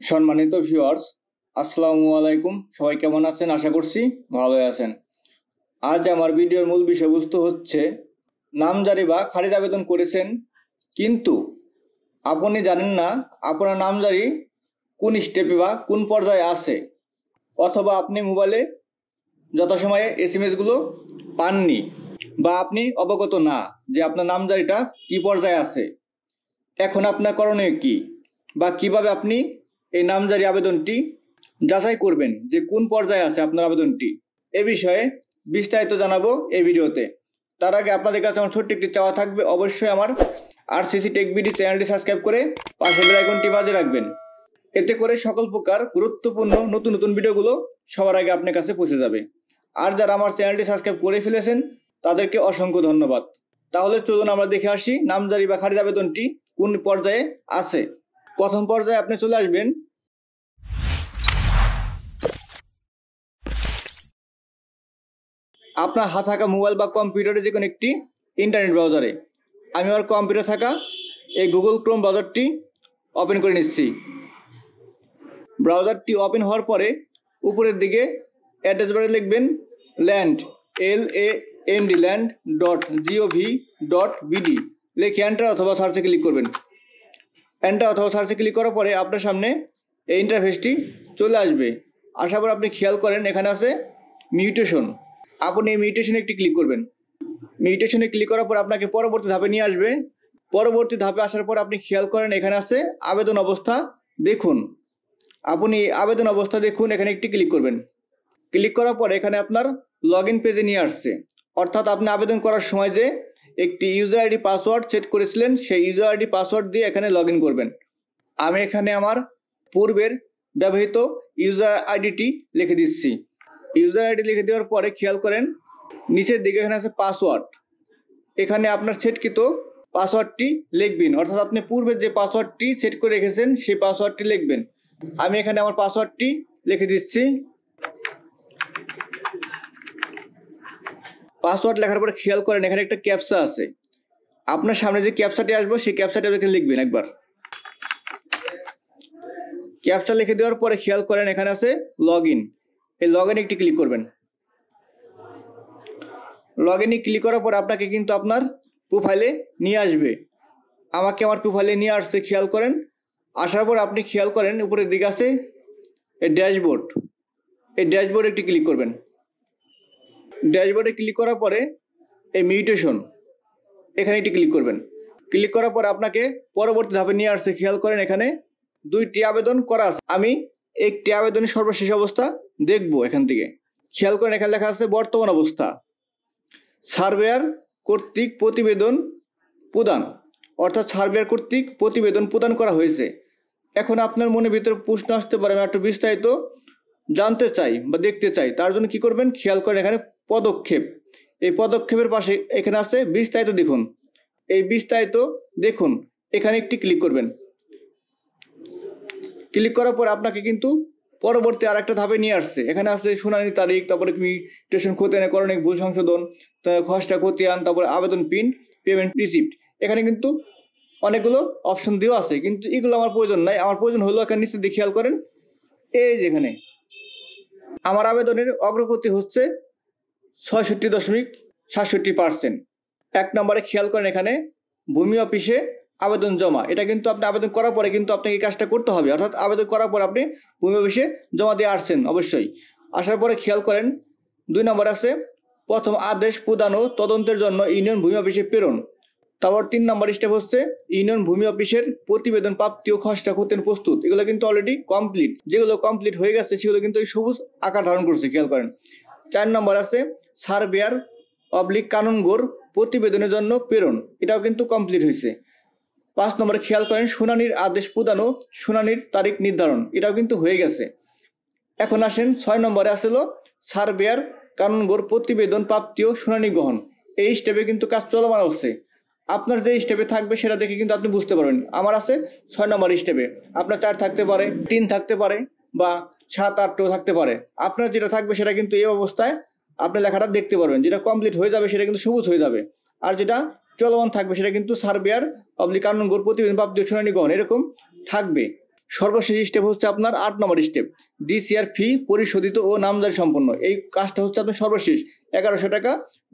সম্মানিত ভিউয়ার্স, আসসালামু আলাইকুম। সবাই কেমন আছেন? আশা করছি ভালোই আছেন। আজ আমার ভিডিওর মূল বিষয়বস্তু হচ্ছে নামজারি বা খারিজ আবেদন করেছেন, কিন্তু আপনি জানেন না আপনার নামজারি কোন স্টেপে বা কোন পর্যায়ে আছে, অথবা আপনি মোবাইলে যথাসময়ে এসএমএস গুলো পাননি, বা আপনি অবগত না যে আপনার নামজারিটা কি পর্যায়ে আছে। এখন আপনার করণীয় কি, বা কিভাবে আপনি এই নামজারি আবেদনটি যাচাই করবেন যে কোন পর্যায়ে আছে আপনার আবেদনটি, এ বিষয়ে বিস্তারিত জানাবো এই ভিডিওতে। তার আগে আপনাদের কাছে আমার ছোট্ট একটি চাওয়া থাকবে, অবশ্যই আমার আরসিসি টেক বিডি চ্যানেলটি সাবস্ক্রাইব করে পাশে বেল আইকনটি বাজিয়ে রাখবেন। এতে করে সকল প্রকার গুরুত্বপূর্ণ নতুন নতুন ভিডিওগুলো সবার আগে আপনার কাছে পৌঁছে যাবে। আর যারা আমার চ্যানেলটি সাবস্ক্রাইব করে ফেলেছেন তাদেরকে অসংখ্য ধন্যবাদ। তাহলে চলুন আমরা দেখে আসি নামজারি বা খারিজ আবেদনটি কোন পর্যায়ে আছে। প্রথম পর্যায়ে আপনি চলে আসবেন আপনার হাতে থাকা মোবাইল বা কম্পিউটারে যে কোনো একটি ইন্টারনেট ব্রাউজারে। আমি আমার কম্পিউটারে থাকা এই গুগল ক্রোম ব্রাউজারটি ওপেন করে নিচ্ছি। ব্রাউজারটি ওপেন হওয়ার পরে উপরের দিকে অ্যাড্রেস বারে লিখবেন ল্যান্ড land.gov.bd লিখে এন্টার অথবা সার্চে ক্লিক করবেন। এন্টার অথবা সার্চে ক্লিক করার পরে আপনার সামনে এই ইন্টারফেসটি চলে আসবে। আসার পর আপনি খেয়াল করেন এখানে আছে মিউটেশন। আপনি এই মিউটেশনে একটি ক্লিক করবেন। মিউটেশনে ক্লিক করার পর আপনাকে পরবর্তী ধাপে নিয়ে আসবে। পরবর্তী ধাপে আসার পর আপনি খেয়াল করেন এখানে আছে আবেদন অবস্থা দেখুন। আপনি আবেদন অবস্থা দেখুন, এখানে একটি ক্লিক করবেন। ক্লিক করার পর এখানে আপনার লগ ইন পেজে নিয়ে আসছে, অর্থাৎ আপনি আবেদন করার সময় যে একটি ইউজার আইডি পাসওয়ার্ড সেট করেছিলেন সেই ইউজার আইডি পাসওয়ার্ড দিয়ে এখানে লগ ইন করবেন। আমি এখানে আমার পূর্বের ব্যবহৃত ইউজার আইডিটি লিখে দিচ্ছি। ইউজার আইডি লিখে দেওয়ার পরে খেয়াল করেন নিচের দিকে এখানে আছে পাসওয়ার্ড। এখানে আপনার সেটকৃত পাসওয়ার্ডটি লিখবেন, অর্থাৎ আপনি পূর্বের যে পাসওয়ার্ডটি সেট করে রেখেছেন সেই পাসওয়ার্ডটি লিখবেন। আমি এখানে আমার পাসওয়ার্ডটি লিখে দিচ্ছি। পাসওয়ার্ড লেখার পরে খেয়াল করেন এখানে একটা ক্যাপচা আছে। আপনার সামনে যে ক্যাপচাটি আসবে সেই ক্যাপচাটি এখানে লিখবেন একবার। ক্যাপচা লিখে দেওয়ার পরে খেয়াল করেন এখানে আছে লগ ইন। এই লগ ইনে একটি ক্লিক করবেন। লগ ইনে ক্লিক করার পর আপনাকে কিন্তু আপনার প্রোফাইলে নিয়ে আসবে। আমাকে আমার প্রোফাইলে নিয়ে আসছে, খেয়াল করেন। আসার পর আপনি খেয়াল করেন উপরের দিকে আছে এই ড্যাশবোর্ড। এই ড্যাশবোর্ডে একটি ক্লিক করবেন। ড্যাশবোর্ডে ক্লিক করার পরে এই মিউটেশন এখানে একটি ক্লিক করবেন। ক্লিক করার পর আপনাকে পরবর্তী ধাপে নিয়ে আসছে। খেয়াল করেন এখানে দুইটি আবেদন করা আছে। আমি একটি আবেদনের সর্বশেষ অবস্থা দেখব। এখান থেকে খেয়াল করেন এখানে লেখা আছে বর্তমান অবস্থা, সার্ভেয়ার কর্তৃক প্রতিবেদন প্রদান, অর্থাৎ সার্ভেয়ার কর্তৃক প্রতিবেদন প্রদান করা হয়েছে। এখন আপনার মনের ভিতরে প্রশ্ন আসতে পারে আমি একটু বিস্তারিত জানতে চাই বা দেখতে চাই, তার জন্য কি করবেন খেয়াল করেন এখানে পদক্ষেপ। এই পদক্ষেপের পাশে এখানে আছে বিস্তারিত দেখুন। এই বিস্তারিত দেখুন এখানে একটি ক্লিক করবেন। ক্লিক করার পর আপনাকে কিন্তু পরবর্তী আরেকটা ধাপে নিয়ে আসছে। এখানে আছে শুনানি তারিখ, তারপরে মিউটেশন খতিয়ান করণিক ভুল সংশোধন, খসড়া খতিয়ান, তারপরে আবেদন পিন, পেমেন্ট রিসিপ্ট। এখানে কিন্তু অনেকগুলো অপশন দেওয়া আছে, কিন্তু এগুলো আমার প্রয়োজন নাই। আমার প্রয়োজন হলো এখানে নিচে দিয়ে খেয়াল করেন এই যেখানে আমার আবেদনের অগ্রগতি হচ্ছে 66.67%। এক নম্বরে খেয়াল করেন এখানে ভূমি অফিসে আবেদন জমা। এটা কিন্তু আপনি আবেদন করার পরে কিন্তু আপনাকে এই কাজটা করতে হবে, অর্থাৎ আবেদন করার পর আপনি ভূমি অফিসে জমা দিয়ে আসছেন অবশ্যই। আসার পরে খেয়াল করেন 2 নম্বর আছে প্রথম আদেশ প্রদান ও তদন্তের জন্য ইউনিয়ন ভূমি অফিসে প্রেরণ। তারপর 3 নম্বর স্টেপ হচ্ছে ইউনিয়ন ভূমি অফিসের প্রতিবেদন প্রাপ্তি ও খসড়া খতিয়ান প্রস্তুত। এগুলো কিন্তু অলরেডি কমপ্লিট। যেগুলো কমপ্লিট হয়ে গেছে সেগুলো কিন্তু এই সবুজ আকার ধারণ করছে, খেয়াল করেন। 4 নম্বর আছে সার্ভেয়ার কানুনগোর প্রতিবেদনের জন্য প্রেরণ। এটাও কিন্তু কমপ্লিট হয়েছে। 5 নম্বরে খেয়াল করেন শুনানির আদেশ প্রদান ও শুনানির তারিখ নির্ধারণ। এটাও কিন্তু হয়ে গেছে। এখন আসেন 6 নম্বরে আসলো সার্ভেয়ার কানুনগোর প্রতিবেদন প্রাপ্তি ও শুনানি গ্রহণ। এই স্টেপে কিন্তু কাজ চলমান হচ্ছে। আপনার যে স্টেপে থাকবে সেটা দেখে কিন্তু আপনি বুঝতে পারবেন। আমার আছে 6 নম্বর স্টেপে, আপনার 4 থাকতে পারে, 3 থাকতে পারে, বা 7, 8ও থাকতে পারে। আপনার যেটা থাকবে সেটা কিন্তু এই অবস্থায় আপনি লেখাটা দেখতে পারবেন। যেটা কমপ্লিট হয়ে যাবে সেটা কিন্তু সবুজ হয়ে যাবে, আর যেটা চলমান থাকবে সেটা কিন্তু সার্ভেয়ার কানুনগোর প্রতিবেদন প্রাপ্তি ও শুনানি গ্রহণ এরকম থাকবে। সর্বশেষ স্টেপ হচ্ছে আপনার 8 নম্বর স্টেপ, ডিসিআর ফি পরিশোধিত ও নামজারি সম্পন্ন। এই কাজটা হচ্ছে আপনার সর্বশেষ 1100 টাকা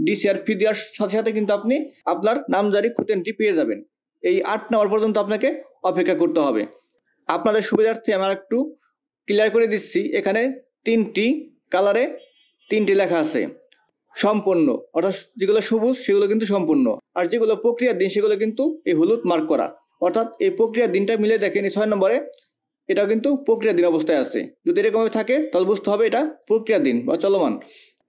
ডিসিআর ফি দেওয়ার সাথে সাথে কিন্তু আপনি আপনার নামজারি খুতেনটি পেয়ে যাবেন। এই 8 নম্বর পর্যন্ত আপনাকে অপেক্ষা করতে হবে। আপনাদের সুবিধার্থে আমি একটু ক্লিয়ার করে দিচ্ছি, এখানে 3টি কালারে 3টি লেখা আছে সম্পূর্ণ, অর্থাৎ যেগুলো সবুজ সেগুলো কিন্তু সম্পূর্ণ, আর যেগুলো প্রক্রিয়ার দিন সেগুলো কিন্তু এই হলুদ মার্ক করা। অর্থাৎ এই প্রক্রিয়ার দিনটা মিলে দেখেন এই 6 নম্বরে এটাও কিন্তু প্রক্রিয়া দিন অবস্থায় আছে। যদি এরকম থাকে তাহলে বুঝতে হবে এটা প্রক্রিয়া দিন বা চলমান।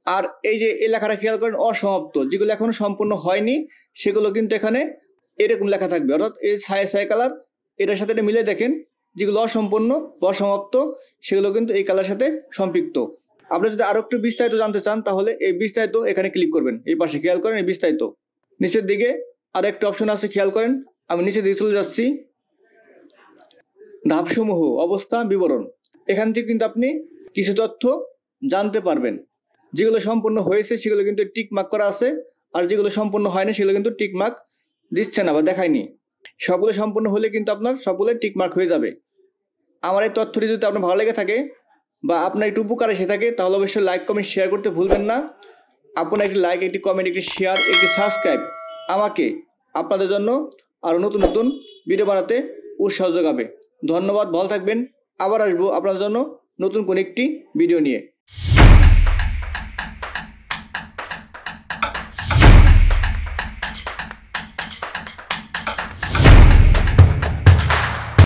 আর এই যে এই লেখাটা খেয়াল করেন অসমাপ্ত, যেগুলো এখনো সম্পূর্ণ হয়নি সেগুলো কিন্তু এখানে এরকম লেখা থাকবে, অর্থাৎ এই ছায়া কালার এটার সাথে এটা মিলে দেখেন যেগুলো অসম্পূর্ণ বা অসমাপ্ত সেগুলো কিন্তু এই কালার সাথে সম্পৃক্ত। আপনি যদি আরো একটু বিস্তারিত জানতে চান তাহলে এই বিস্তারিত এখানে ক্লিক করবেন, এই পাশে খেয়াল করেন এই বিস্তারিত নিচের দিকে আর একটা অপশন আছে খেয়াল করেন। আমি নিচে দিকে চলে যাচ্ছি, ধাপসমূহ অবস্থা বিবরণ। এখান থেকে কিন্তু আপনি কিছু তথ্য জানতে পারবেন। যেগুলো সম্পূর্ণ হয়েছে সেগুলো কিন্তু টিক মার্ক করা আছে, আর যেগুলো সম্পূর্ণ হয়নি সেগুলো কিন্তু টিক মার্ক দিচ্ছে না বা দেখায়নি। সবগুলো সম্পূর্ণ হলে কিন্তু আপনার সবগুলো টিক মার্ক হয়ে যাবে। আমার এই তথ্যটি যদি আপনার ভালো লেগে থাকে বা আপনার একটু উপকার এসে থাকে তাহলে অবশ্যই লাইক কমেন্ট শেয়ার করতে ভুলবেন না। আপনার একটি লাইক, একটি কমেন্ট, একটি শেয়ার, একটি সাবস্ক্রাইব আমাকে আপনাদের জন্য আরো নতুন নতুন ভিডিও বানাতে উৎসাহ যোগাবে। ধন্যবাদ, ভালো থাকবেন। আবার আসবো আপনাদের জন্য নতুন কোন একটি ভিডিও নিয়ে।